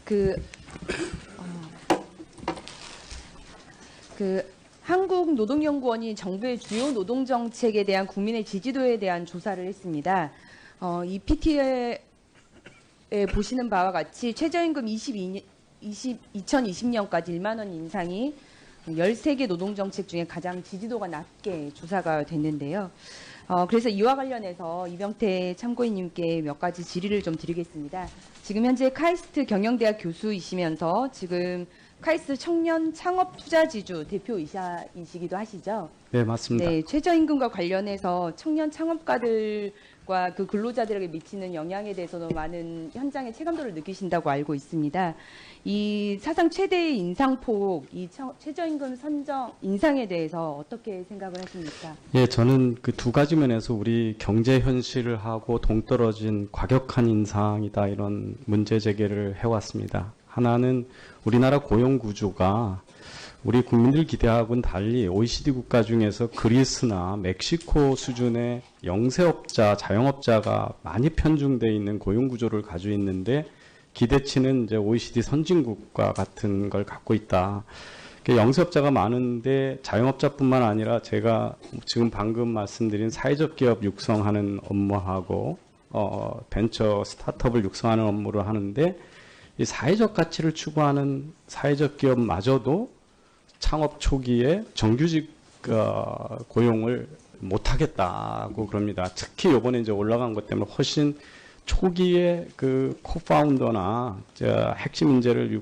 그, 한국노동연구원이 정부의 주요 노동정책에 대한 국민의 지지도에 대한 조사를 했습니다. 이 PT에 보시는 바와 같이 최저임금 2020년까지 1만 원 인상이 13개 노동정책 중에 가장 지지도가 낮게 조사가 됐는데요. 그래서 이와 관련해서 이병태 참고인님께 몇 가지 질의를 좀 드리겠습니다. 지금 현재 카이스트 경영대학 교수이시면서 지금 카이스트 청년 창업 투자지주 대표이시기도 하시죠? 네, 맞습니다. 네, 최저임금과 관련해서 청년 창업가들과 그 근로자들에게 미치는 영향에 대해서도 많은 현장의 체감도를 느끼신다고 알고 있습니다. 이 사상 최대의 인상폭, 이 최저임금 선정 인상에 대해서 어떻게 생각을 하십니까? 예, 저는 그 두 가지 면에서 우리 경제 현실을 하고 동떨어진 과격한 인상이다 이런 문제 제기를 해왔습니다. 하나는 우리나라 고용 구조가 우리 국민들 기대하고는 달리 OECD 국가 중에서 그리스나 멕시코 수준의 영세업자, 자영업자가 많이 편중되어 있는 고용 구조를 가지고 있는데 기대치는 이제 OECD 선진국과 같은 걸 갖고 있다. 영세업자가 많은데 자영업자뿐만 아니라 제가 지금 방금 말씀드린 사회적 기업 육성하는 업무하고 벤처 스타트업을 육성하는 업무를 하는데 이 사회적 가치를 추구하는 사회적 기업마저도 창업 초기에 정규직 고용을 못하겠다고 그럽니다. 특히 이번에 이제 올라간 것 때문에 훨씬 초기에 그 코파운더나 핵심 인재를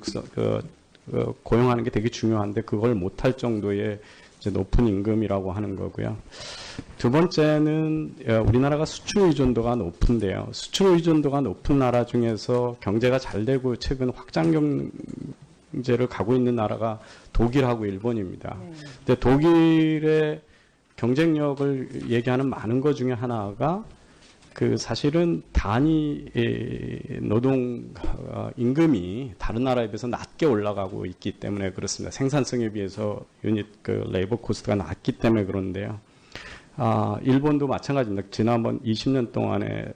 고용하는 게 되게 중요한데 그걸 못할 정도의 이제 높은 임금이라고 하는 거고요. 두 번째는 우리나라가 수출 의존도가 높은데요. 수출 의존도가 높은 나라 중에서 경제가 잘 되고 최근 확장 경제를 가고 있는 나라가 독일하고 일본입니다. 근데 독일의 경쟁력을 얘기하는 많은 것 중에 하나가 그 사실은 단위 노동 임금이 다른 나라에 비해서 낮게 올라가고 있기 때문에 그렇습니다. 생산성에 비해서 유닛 그 레이버 코스트가 낮기 때문에 그런데요. 일본도 마찬가지입니다. 지난번 20년 동안에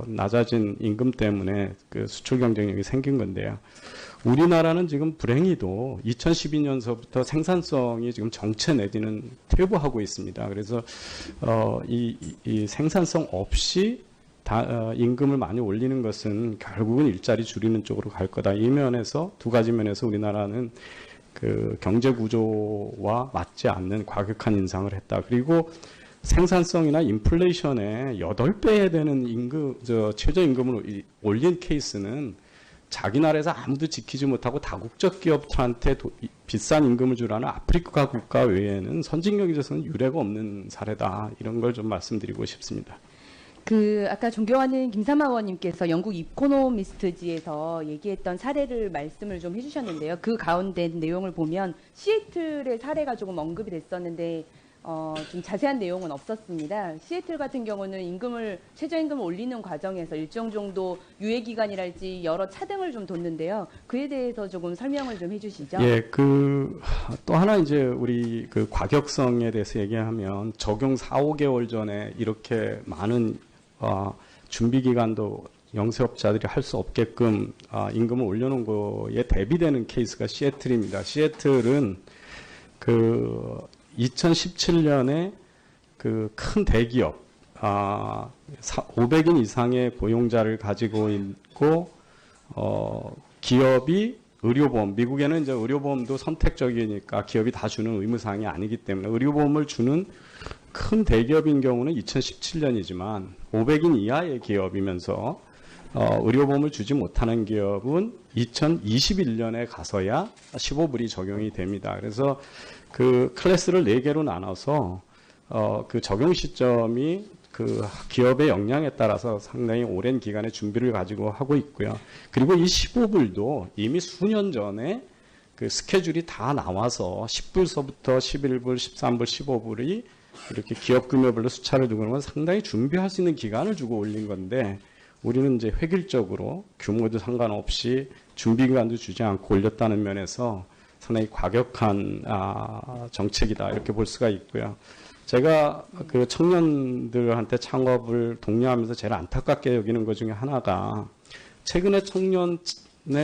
낮아진 임금 때문에 그 수출 경쟁력이 생긴 건데요. 우리나라는 지금 불행히도 2012년서부터 생산성이 지금 정체 내지는 퇴보하고 있습니다. 그래서 이 생산성 없이 임금을 많이 올리는 것은 결국은 일자리 줄이는 쪽으로 갈 거다. 이 면에서 두 가지 면에서 우리나라는 그 경제 구조와 맞지 않는 과격한 인상을 했다. 그리고 생산성이나 인플레이션에 8배 되는 최저임금을 올린 케이스는 자기 나라에서 아무도 지키지 못하고 다국적 기업들한테 비싼 임금을 주라는 아프리카 국가 외에는 선진국에 있어서는 유례가 없는 사례다. 이런 걸 좀 말씀드리고 싶습니다. 아까 존경하는 김삼하 의원님께서 영국 이코노미스트지에서 얘기했던 사례를 말씀을 좀 해주셨는데요. 그 가운데 내용을 보면 시애틀의 사례가 조금 언급이 됐었는데 좀 자세한 내용은 없었습니다. 시애틀 같은 경우는 최저임금을 올리는 과정에서 일정 정도 유예기간이랄지 여러 차등을 좀 뒀는데요. 그에 대해서 조금 설명을 좀 해주시죠. 예, 또 하나 이제 우리 그 과격성에 대해서 얘기하면 적용 4, 5개월 전에 이렇게 많은 준비 기간도 영세업자들이 할 수 없게끔 임금을 올려놓은 거에 대비되는 케이스가 시애틀입니다. 시애틀은 2017년에 그 큰 대기업 500인 이상의 고용자를 가지고 있고 기업이 의료보험, 미국에는 이제 의료보험도 선택적이니까 기업이 다 주는 의무사항이 아니기 때문에 의료보험을 주는 큰 대기업인 경우는 2017년이지만 500인 이하의 기업이면서 의료보험을 주지 못하는 기업은 2021년에 가서야 15불이 적용이 됩니다. 그래서 그 클래스를 4개로 나눠서 그 적용 시점이 그 기업의 역량에 따라서 상당히 오랜 기간의 준비를 가지고 하고 있고요. 그리고 이 15불도 이미 수년 전에 그 스케줄이 다 나와서 10불서부터 11불, 13불, 15불이 이렇게 기업 금요별로 수차를 두고 건 상당히 준비할 수 있는 기간을 주고 올린 건데 우리는 이제 획일적으로 규모도 상관없이 준비 기간도 주지 않고 올렸다는 면에서 상당히 과격한 정책이다 이렇게 볼 수가 있고요. 제가 그 청년들한테 창업을 독려하면서 제일 안타깝게 여기는 것 중에 하나가 최근에 청년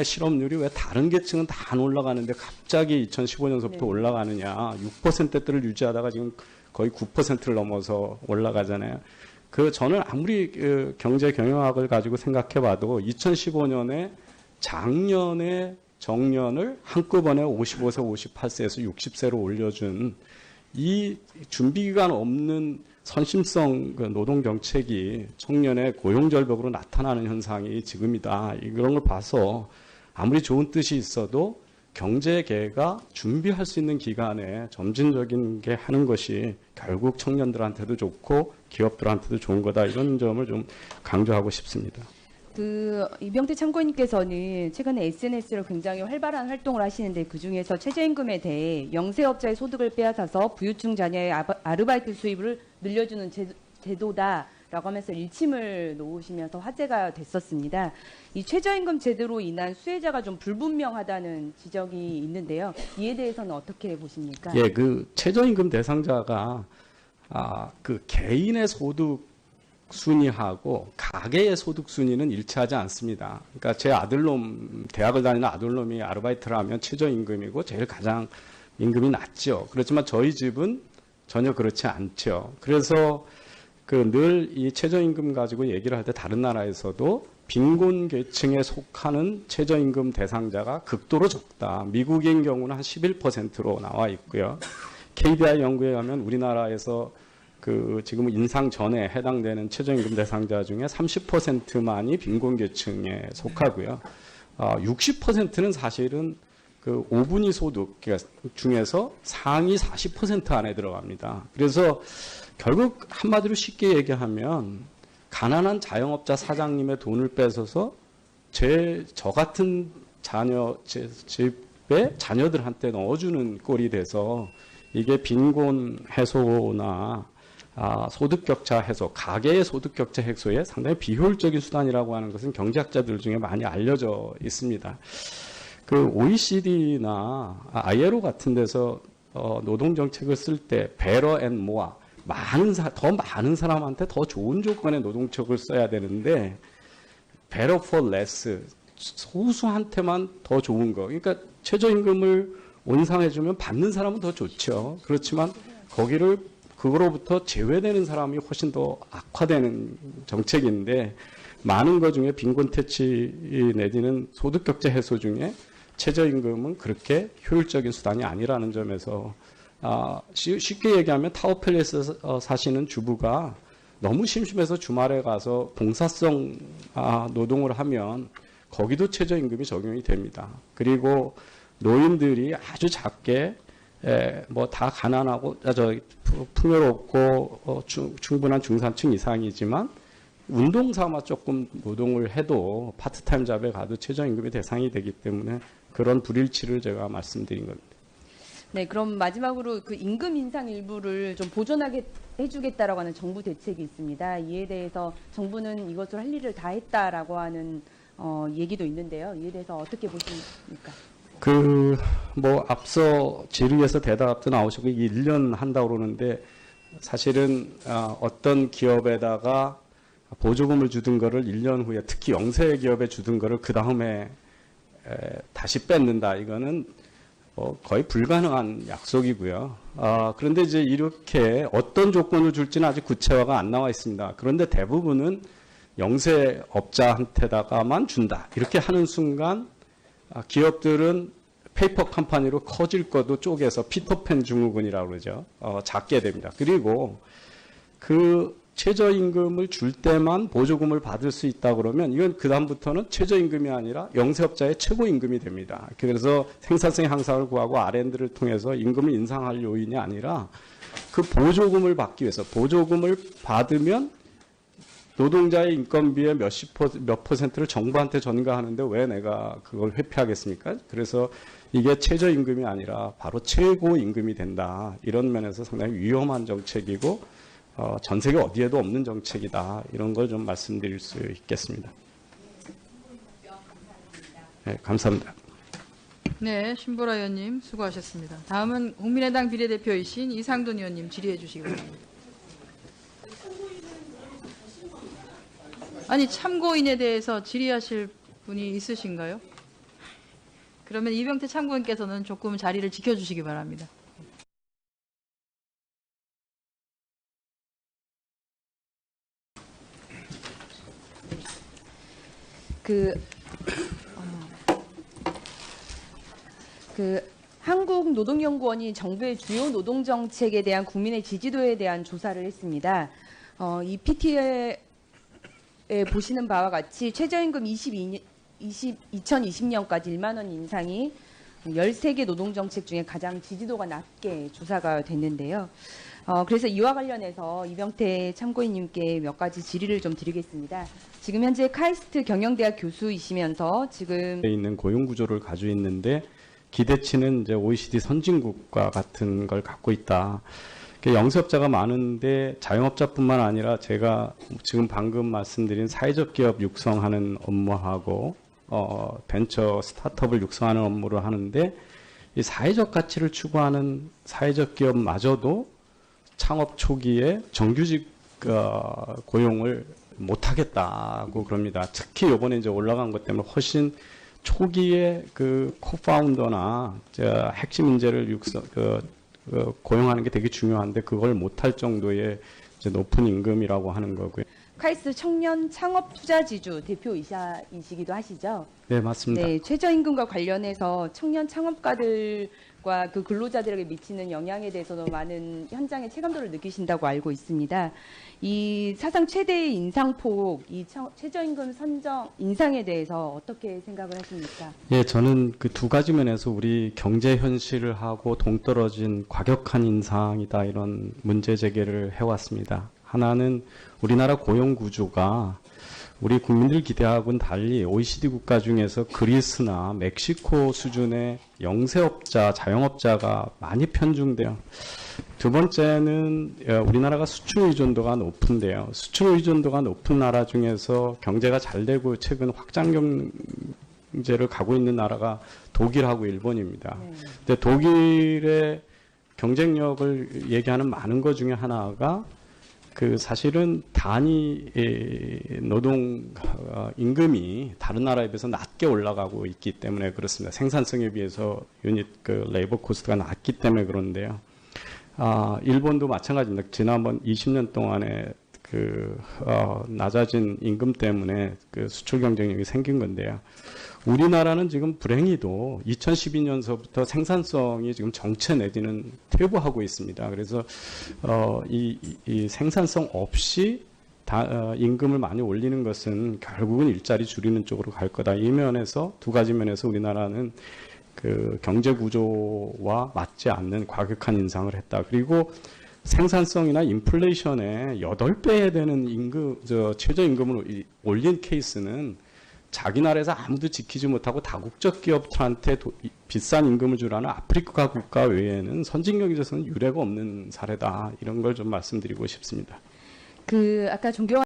실업률이 왜 다른 계층은 다 안 올라가는데 갑자기 2015년서부터 네. 올라가느냐. 6%대를 유지하다가 지금 거의 9%를 넘어서 올라가잖아요. 저는 아무리 경제 경영학을 가지고 생각해 봐도 2015년에 작년에 정년을 한꺼번에 55세, 58세에서 60세로 올려준 이 준비기간 없는 선심성 노동 정책이 청년의 고용 절벽으로 나타나는 현상이 지금이다. 이런 걸 봐서 아무리 좋은 뜻이 있어도 경제계가 준비할 수 있는 기간에 점진적인 게 하는 것이 결국 청년들한테도 좋고 기업들한테도 좋은 거다. 이런 점을 좀 강조하고 싶습니다. 이병태 참고인님께서는 최근에 SNS로 굉장히 활발한 활동을 하시는데 그중에서 최저임금에 대해 영세업자의 소득을 빼앗아서 부유층 자녀의 아르바이트 수입을 늘려주는 제도다라고 하면서 일침을 놓으시면서 화제가 됐었습니다. 이 최저임금 제도로 인한 수혜자가 좀 불분명하다는 지적이 있는데요. 이에 대해서는 어떻게 보십니까? 예, 최저임금 대상자가 개인의 소득 순위하고 가계의 소득 순위는 일치하지 않습니다. 그러니까 제 아들놈, 대학을 다니는 아들놈이 아르바이트를 하면 최저임금이고 제일 가장 임금이 낮죠. 그렇지만 저희 집은 전혀 그렇지 않죠. 그래서 늘 이 최저임금 가지고 얘기를 할 때 다른 나라에서도 빈곤 계층에 속하는 최저임금 대상자가 극도로 적다. 미국인 경우는 한 11%로 나와 있고요. KBI 연구에 가면 우리나라에서 지금 인상 전에 해당되는 최저임금 대상자 중에 30%만이 빈곤계층에 속하고요. 60%는 사실은 5분위 소득 중에서 상위 40% 안에 들어갑니다. 그래서 결국 한마디로 쉽게 얘기하면 가난한 자영업자 사장님의 돈을 뺏어서 저 같은 제 집에 자녀들한테 넣어주는 꼴이 돼서 이게 빈곤 해소나 소득격차 해소, 가계의 소득격차 해소에 상당히 비효율적인 수단이라고 하는 것은 경제학자들 중에 많이 알려져 있습니다. OECD나 ILO 같은 데서 노동정책을 쓸 때 better and more, 더 많은 사람한테 더 좋은 조건의 노동력을 써야 되는데 better for less, 소수한테만 더 좋은 거. 그러니까 최저임금을 온상해주면 받는 사람은 더 좋죠. 그렇지만 그거로부터 제외되는 사람이 훨씬 더 악화되는 정책인데 많은 것 중에 빈곤 퇴치 내지는 소득격차 해소 중에 최저임금은 그렇게 효율적인 수단이 아니라는 점에서 쉽게 얘기하면 타워팰리스 사시는 주부가 너무 심심해서 주말에 가서 봉사성 노동을 하면 거기도 최저임금이 적용이 됩니다. 그리고 노인들이 아주 작게 다 가난하고 풍요롭고 충분한 중산층 이상이지만 운동 삼아 조금 노동을 해도 파트타임 잡에 가도 최저임금의 대상이 되기 때문에 그런 불일치를 제가 말씀드린 겁니다. 네, 그럼 마지막으로 임금 인상 일부를 좀 보존하게 해주겠다라고 하는 정부 대책이 있습니다. 이에 대해서 정부는 이것을 할 일을 다 했다라고 하는 얘기도 있는데요. 이에 대해서 어떻게 보십니까? 앞서 질의에서 대답도 나오셨고, 1년 한다고 그러는데, 사실은, 어떤 기업에다가 보조금을 주던 거를 1년 후에, 특히 영세 기업에 주던 거를 그 다음에 다시 뺏는다. 이거는 거의 불가능한 약속이고요. 그런데 이제 이렇게 어떤 조건을 줄지는 아직 구체화가 안 나와 있습니다. 그런데 대부분은 영세업자한테다가만 준다. 이렇게 하는 순간, 기업들은 페이퍼 컴퍼니로 커질 것도 쪼개서 피터팬 증후군이라고 그러죠. 작게 됩니다. 그리고 최저임금을 줄 때만 보조금을 받을 수 있다 그러면 이건 그다음부터는 최저임금이 아니라 영세업자의 최고임금이 됩니다. 그래서 생산성 향상을 구하고 R&D를 통해서 임금을 인상할 요인이 아니라 보조금을 받기 위해서 보조금을 받으면 노동자의 인건비의 몇 퍼센트를 정부한테 전가하는데 왜 내가 그걸 회피하겠습니까? 그래서 이게 최저임금이 아니라 바로 최고임금이 된다. 이런 면에서 상당히 위험한 정책이고 전 세계 어디에도 없는 정책이다. 이런 걸 좀 말씀드릴 수 있겠습니다. 네, 감사합니다. 네, 신보라 의원님 수고하셨습니다. 다음은 국민의당 비례대표이신 이상돈 의원님 질의해 주시기 바랍니다. 아니, 참고인에 대해서 질의하실 분이 있으신가요? 그러면 이병태 참고인께서는 조금 자리를 지켜주시기 바랍니다. 한국노동연구원이 정부의 주요 노동정책에 대한 국민의 지지도에 대한 조사를 했습니다. 이 PT에 보시는 바와 같이 최저임금 2020년까지 1만 원 인상이 13개 노동정책 중에 가장 지지도가 낮게 조사가 됐는데요. 그래서 이와 관련해서 이병태 참고인님께 몇 가지 질의를 좀 드리겠습니다. 지금 현재 카이스트 경영대학 교수이시면서 지금 있는 고용 구조를 가지고 있는데 기대치는 이제 OECD 선진국과 같은 걸 갖고 있다. 영세업자가 많은데 자영업자뿐만 아니라 제가 지금 방금 말씀드린 사회적 기업 육성하는 업무하고 벤처 스타트업을 육성하는 업무를 하는데 이 사회적 가치를 추구하는 사회적 기업마저도 창업 초기에 정규직 고용을 못하겠다고 그럽니다. 특히 이번에 이제 올라간 것 때문에 훨씬 초기에 그 코파운더나 핵심 인재를 고용하는 게 되게 중요한데 그걸 못할 정도의 이제 높은 임금이라고 하는 거고요. 카이스트 청년 창업 투자지주 대표이시기도 하시죠? 네, 맞습니다. 네, 최저임금과 관련해서 청년 창업가들과 그 근로자들에게 미치는 영향에 대해서도 많은 현장의 체감도를 느끼신다고 알고 있습니다. 이 사상 최대의 인상폭, 이 최저임금 선정 인상에 대해서 어떻게 생각을 하십니까? 예, 저는 그 두 가지 면에서 우리 경제 현실을 하고 동떨어진 과격한 인상이다 이런 문제 제기를 해왔습니다. 하나는 우리나라 고용 구조가 우리 국민들 기대하고는 달리 OECD 국가 중에서 그리스나 멕시코 수준의 영세업자, 자영업자가 많이 편중돼요. 두 번째는 우리나라가 수출 의존도가 높은데요. 수출 의존도가 높은 나라 중에서 경제가 잘 되고 최근 확장 경제를 가고 있는 나라가 독일하고 일본입니다. 근데 독일의 경쟁력을 얘기하는 많은 것 중에 하나가 그 사실은 단위 노동 임금이 다른 나라에 비해서 낮게 올라가고 있기 때문에 그렇습니다. 생산성에 비해서 유닛 그 레이버 코스트가 낮기 때문에 그런데요. 일본도 마찬가지입니다. 지난번 20년 동안에 그 낮아진 임금 때문에 그 수출 경쟁력이 생긴 건데요. 우리나라는 지금 불행히도 2012년서부터 생산성이 지금 정체 내지는 퇴보하고 있습니다. 그래서 이 생산성 없이 임금을 많이 올리는 것은 결국은 일자리 줄이는 쪽으로 갈 거다. 이 면에서 두 가지 면에서 우리나라는 그 경제 구조와 맞지 않는 과격한 인상을 했다. 그리고 생산성이나 인플레이션에 8배 되는 최저임금을 올린 케이스는 자기 나라에서 아무도 지키지 못하고 다국적 기업들한테 비싼 임금을 주라는 아프리카 국가 외에는 선진 경제에서는 유례가 없는 사례다. 이런 걸 좀 말씀드리고 싶습니다. 아까 존경하는